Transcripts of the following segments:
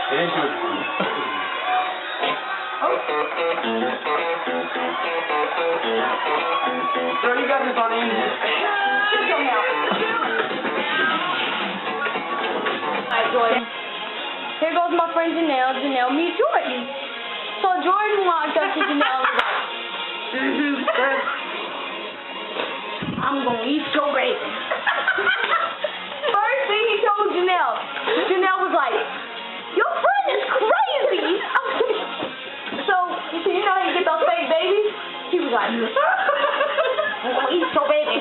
It ain't too much. So you got this on easy. Alright, Jordan. Here goes my friend Janelle. Janelle, meet Jordan. So Jordan walked up to Janelle and was like, girl, I'm gonna eat your gravy. First thing he told Janelle, Janelle was like, your friend is crazy. So, you know how you get those fake babies? He was like, I'm gonna eat your baby.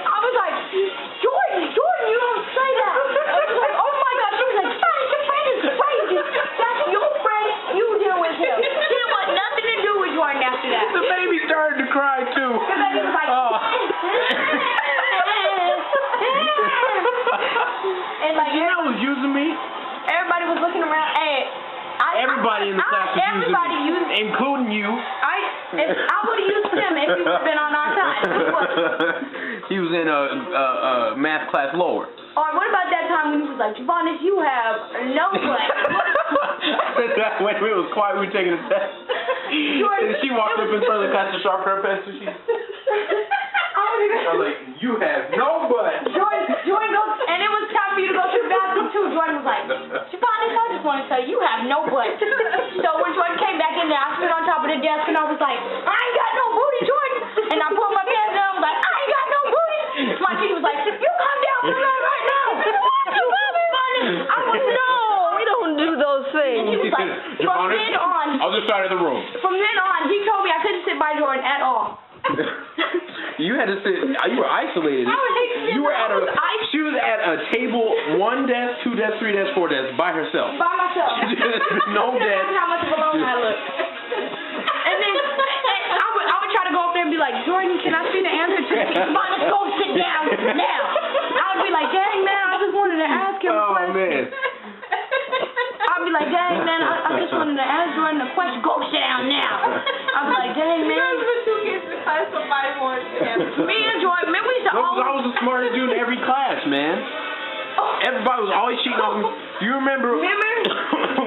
I was like, Jordan, you don't say that. I was like, oh my God. She was like, Johnny, your friend is crazy. That's your friend. You deal with him. She didn't want nothing to do with Jordan after that. The baby started to cry too. The baby was like, and like, you know who's using me? Everybody was looking around. Hey, everybody in the class was using me, including you. I would have used him if he would have been on our side. He was in a math class lower. Or what about that time when he was like, Jovaness, you have no plan. When it was quiet, we were taking a test. And she walked up in front of the class to sharpen her pencil. I was like, you have no butt. Jordan goes, and it was time for you to go to the bathroom too. Jordan was like, Jovaness, I just want to tell you, you have no butt. So when Jordan came back in there, I stood on top of the desk and I was like, I ain't got no booty, Jordan. And I pulled my pants down. I was like, I ain't got no booty. My teacher was like, you come down from that right now. You love me, Jovaness. I was like, no, we don't do those things. And he was like, from then on, other side of the room. From then on, he told me I couldn't sit by Jordan at all. You had to sit. You were isolated. You were at a. She was at a table, 1 desk, 2 desks, 3 desks, 4 desks, by herself. By myself. No desk. How much of a loner I look. And then I would try to go up there and be like, Jordan, can I see the answer to this? Let's go sit down now. I would be like, dang man, I just wanted to ask him a question. Man. I'd be like, dang man, I just wanted to ask Jordan a question. Go sit down now. I'd be like, dang man. Me and Jordan, man, we used to always. I was the smartest dude in every class, man. Everybody was always cheating on me. Do you remember? We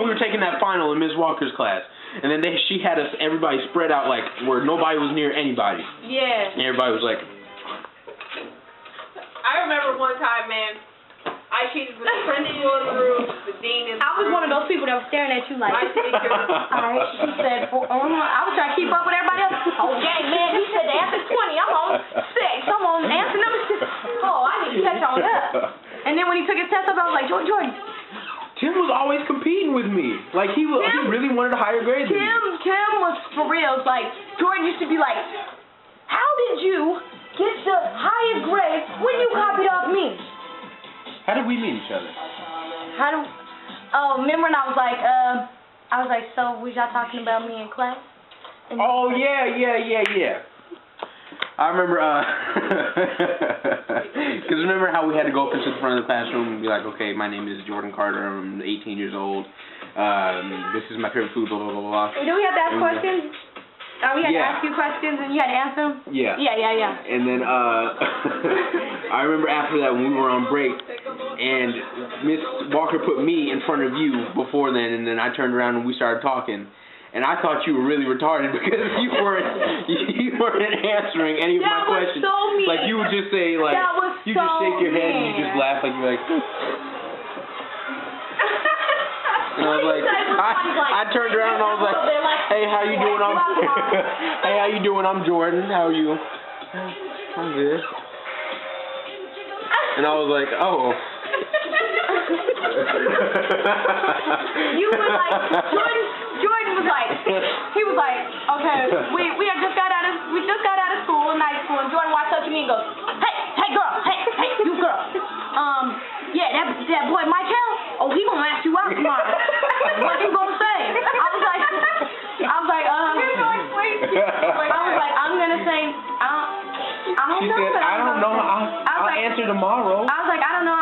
were taking that final in Ms. Walker's class, and then she had us everybody spread out like where nobody was near anybody. Yeah. And everybody was like. I remember one time, man. I cheated with the principal in the room, the dean in the room. I was one of those people that was staring at you like, my teacher. Alright, she said, I was trying to keep up with everybody else. Okay, man, he said the answer's 20. I'm on 6. I'm on answer number 6. Oh, I need to catch on up. And then when he took his test up, I was like, Jordan. Tim was always competing with me. Like, he really wanted a higher grade than me. Tim was for real. Like, Jordan used to be like, how did you get the highest grade when you copied off me? How did we meet each other? Remember when I was like, so was y'all talking about me in class? And oh, yeah. I remember, because remember how we had to go up into the front of the classroom and be like, okay, my name is Jordan Carter, I'm 18 years old, this is my favorite food, blah, blah, blah, blah. Do we have to ask questions? We had to ask you questions and you had to answer them? Yeah. Yeah. And then, I remember after that when we were on break, and Miss Walker put me in front of you before then, and then I turned around and we started talking. And I thought you were really retarded because you weren't answering any of my questions. That was so mean. Like you would just say like you just shake your head and you just laugh like you're like. And I was like, I turned around and I was like, hey, how you doing? Hey, how you doing? I'm Jordan. How are you? I'm good. And I was like, oh. You were like, Jordan was like, he was like, okay, we just got out of school, night school, and Jordan walks up to me and goes, hey girl, hey you girl, yeah, that boy Michael, oh he gonna ask you out tomorrow. What you gonna say? I was like, I'm gonna say, I don't know. She said, I don't know. I'll answer tomorrow. I was like, I don't know.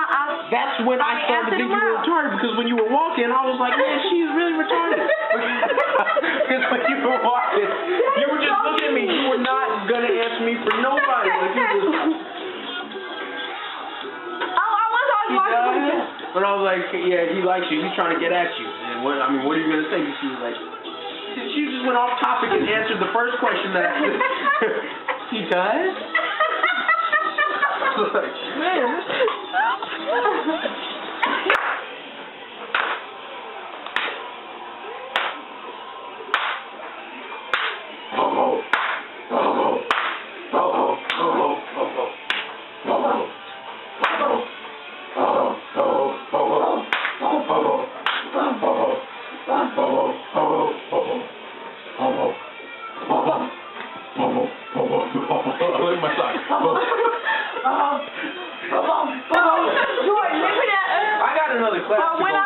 That's when I started to think you were retarded, because when you were walking, I was like, man, she's really retarded. Because when you were walking, you were just looking at me. You were not going to answer me for nobody. Like, you just... I was always walking. But I was like, yeah, he likes you. He's trying to get at you. And what are you gonna say? She was like, she just went off topic and answered the first question that he does. Like, man.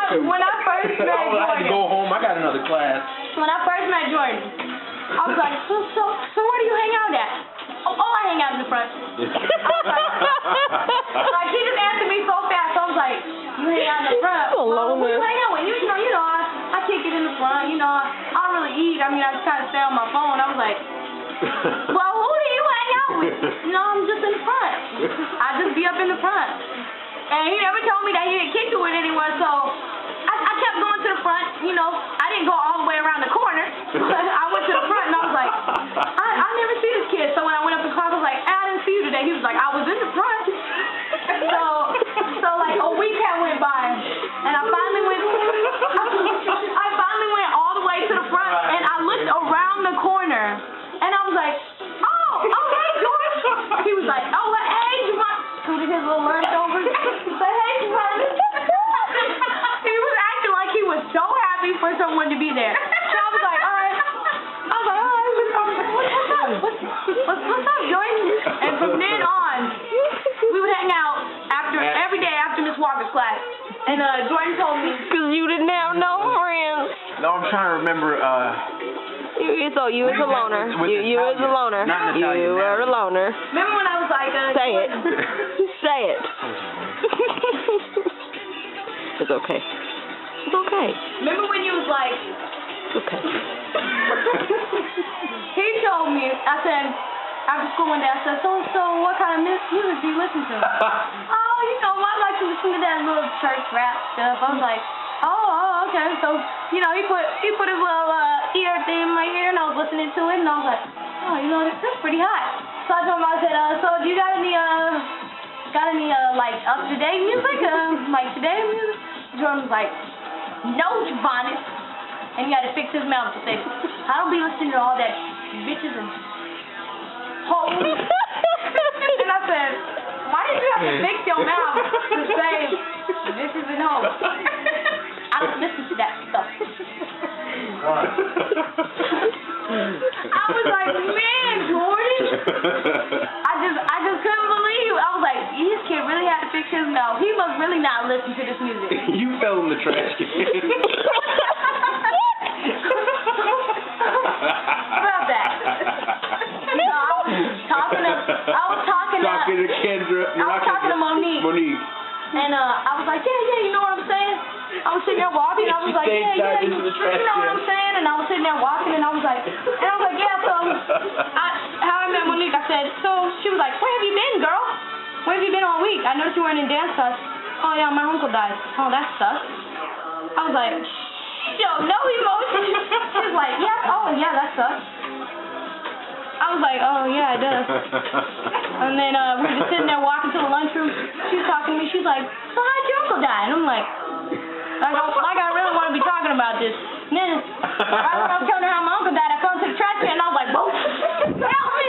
When I first met Jordan, I had to go home. I got another class. When I first met Jordan, I was like, so where do you hang out at? Oh, I hang out in the front. Like he just answered me so fast. So I was like, you hang out in the front? Who you hang out with? You know, I kick it in the front. You know, I don't really eat. I mean, I just kind of stay on my phone. I was like, well, who do you hang out with? No, I'm just in the front. I just be up in the front. And he never told me that he didn't kick it with anyone, so I kept going to the front. You know, I didn't go all the way around the corner. I went to the front, and I was like, I never see this kid. So when I went up in class, I was like, I didn't see you today. He was like, I was in the front. So like a week had went by, and I finally went all the way to the front, and I looked around the corner, and I was like, oh, hey, George. He was like, oh, hey, Jovaness. Tooted his little lunch over. He said, hey, Jovaness. He was acting like he was so happy for someone to be there. So I was like, all right. What's up, Jordan? And from then on, we would hang out every day after Miss Walker's class. And Jordan told me, because you didn't have no friends. No, I'm trying to remember. You was a loner. You was a loner. Not you were a loner. Remember when I was like, say it. Say it. It's okay. It's okay. Remember when you was like, it's okay. He told me, I said, after school one day, I said, so what kind of music do you listen to? Oh, you know, I like to listen to that little church rap stuff. I was like, oh, okay. So, you know, he put his little ear thing in my ear, and I was listening to it, and I was like, oh, you know, that's pretty hot. So I told him, I said, so do you got any like up-to-date music? Like today's music? Jordan was like, no, Jovaness. And he had to fix his mouth to say, I don't be listening to all that bitches and hoes. And I said, why did you have to fix your mouth to say bitches and hoes? I don't listen to that stuff. I was like, man, Jordan. I just couldn't believe. I was like, this kid really had to fix his mouth. He must really not listen to this music. You fell in the trash can. About that. So I was talking to Kendra. I was talking to Monique. And I was like, yeah, you know what I'm saying? I was sitting there walking, I was like, yeah, you know what I'm saying? And I was sitting there walking, and I was like, yeah, so how I met Monique, I said, so she was like, where have you been, girl? Where have you been all week? I noticed you weren't in dance class. Oh, yeah, my uncle died. Oh, that sucks. I was like, yo, no emotion. She was like, yeah, oh, yeah, that sucks. I was like, oh, yeah, it does. And then we were just sitting there walking to the lunchroom. She was talking to me. She's like, so how'd your uncle die? And I'm like I really want to be talking about this. And then I was telling her how my uncle died. I fell into the trash can, and I was like, whoa, help me,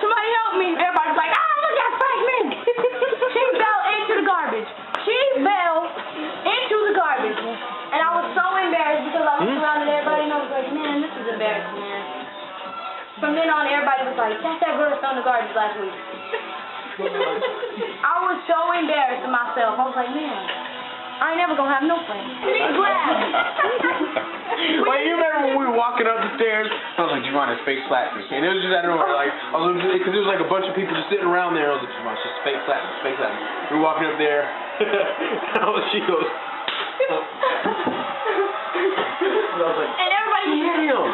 somebody help me. Everybody's like, look at Frank. She fell into the garbage. And I was so embarrassed because I looked around at everybody, and I was like, man, this is embarrassing, man. From then on, everybody was like, that's that girl that fell in the garbage last week. I was so embarrassed of myself. I was like, man, I ain't never gonna have no friends. Glad. Well, you remember when we were walking up the stairs? I was like, Jovaness, fake slap me. And it was just, I don't know, like, because there was like a bunch of people just sitting around there. I was like, Jovaness, just fake slap me. We were walking up there. She goes, I was like, and everybody hit him.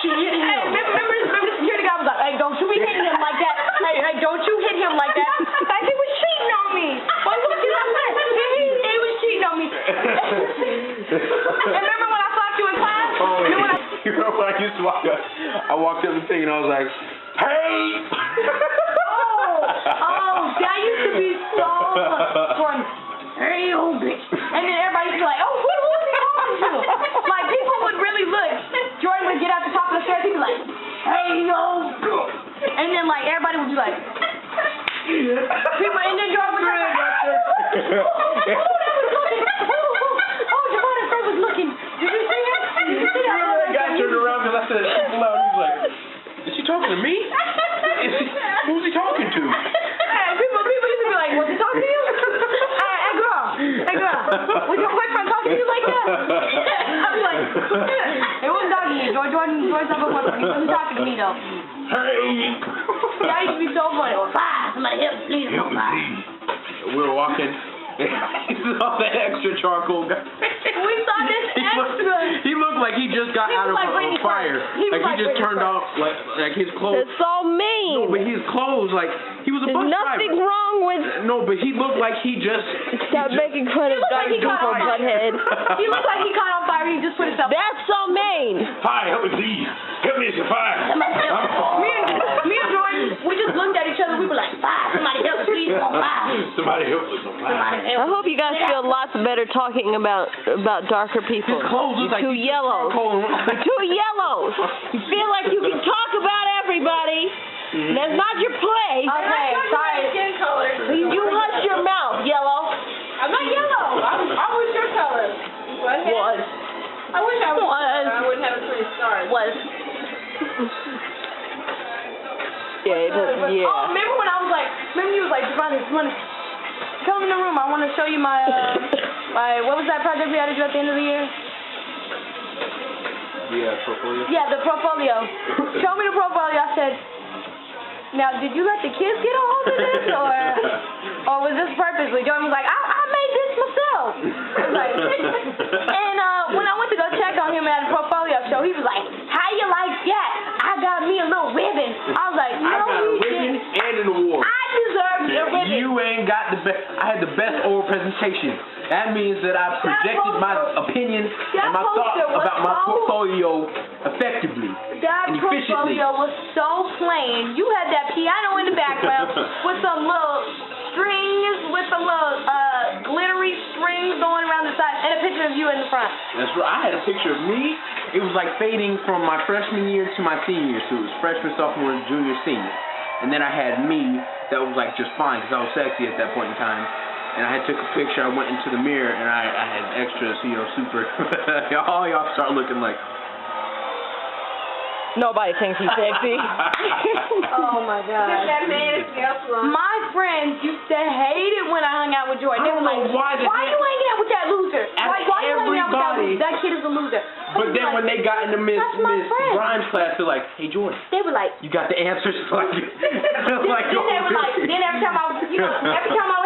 She hit him. Remember the security guy was like, hey, don't you be hitting him like that. Hey, don't you hit him like that. Like, he was cheating on me. Well, what did I say? He was remember when I slapped you in class? Oh, yeah. You remember when I used to walk up? I walked up the thing and I was like, hey! That used to be so fun. Hey, old bitch. And then everybody used to be like, oh, who is he talking to? Like, people would really look. Jordan would get out the top of the stairs, he'd be like, hey, yo. And then, like, everybody would be like, people, and then Jordan would be like, Jovaness was looking. Did you see him? Did you see that? That guy turned around because I said it super loud. He was like, is she talking to me? Who's he talking to? People used to be like, was he talking to you? Hey girl, was your boyfriend talking to you like that? I'd be like, it wasn't talking to you. Jordan's not my boyfriend. He wasn't talking to me though. Hey! That used to be so funny. Well, somebody help me, please. Help me. We were walking. He saw that extra charcoal guy. We saw this extra. He looked like he just got out of a fire. Like he just turned off, like his clothes. It's so mean. No, but his clothes, like he was a bus driver. There's nothing wrong with. No, but he looked like he just. Stop making fun of Dr. Google Butthead. He looked like he caught on fire. He just put himself. That's so mean. Hi, help me please. Help me, it's a fire. Me and Jordan, we just looked at each other. We were like, fire. Somebody help us, please. On fire. Somebody help us on fire. I hope you guys feel lots better talking about darker people. His clothes look like two yellows. Two yellows. You feel like you can talk about everybody. That's not your place. Okay, sorry. Skin color. You hush your mouth, yellow. I'm not yellow. I was your color. Was. I wish I was. I wouldn't have as many scars. Was. Yeah, yeah. Oh, remember when I was like, you was like, Jovaness, come in the room. I want to show you my what was that project we had to do at the end of the year? Portfolio? Yeah, the portfolio. Show me the portfolio. I said, now, did you let the kids get a hold of this, or was this purposely? Jordan was like, I made this myself. I was like, and when I went to go check on him at the portfolio show, he was like, how you like that? I got me a little ribbon. I was like, no, I got a ribbon and an award. I deserve a ribbon. You ain't got the best. I had the best oral presentation. That means that I projected my opinion and my thoughts about my portfolio effectively and efficiently. That portfolio was so plain. You had that piano in the background with some little strings, with some little glittery strings going around the side, and a picture of you in the front. That's right. I had a picture of me. It was like fading from my freshman year to my senior year. So it was freshman, sophomore, junior, senior. And then I had me that was like just fine because I was sexy at that point in time. And I had took a picture. I went into the mirror and I had extras, super. All y'all start looking like. Nobody thinks he's sexy. Oh my God. My friends used to hate it when I hung out with Jordan. They were like, why are you hanging out with that loser? Why are you hanging out with that loser? That kid is a loser. But then when they got into Miss Grimes' class, they're like, hey Jordan. They were like, you got the answers for you. Then every time I would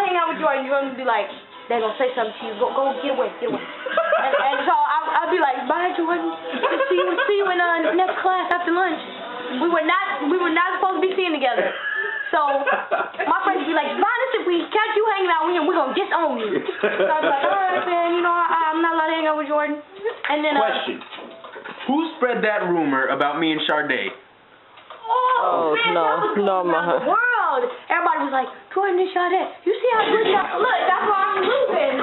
hang out with Jordan, Jordan would be like, they're going to say something to you. Go get away. And so I'd be like, bye, Jordan. See you in next class after lunch. We were not supposed to be seen together. So my friends would be like, Jovaness, if we catch you hanging out with him, we're going to disown you. So I'd be like, all right, man, I'm not allowed to hang out with Jordan. And then question. Who spread that rumor about me and Sade? Oh, man, that was the world. Everybody was like, Jordan and Sade, you see how good that look? That's why I'm losing.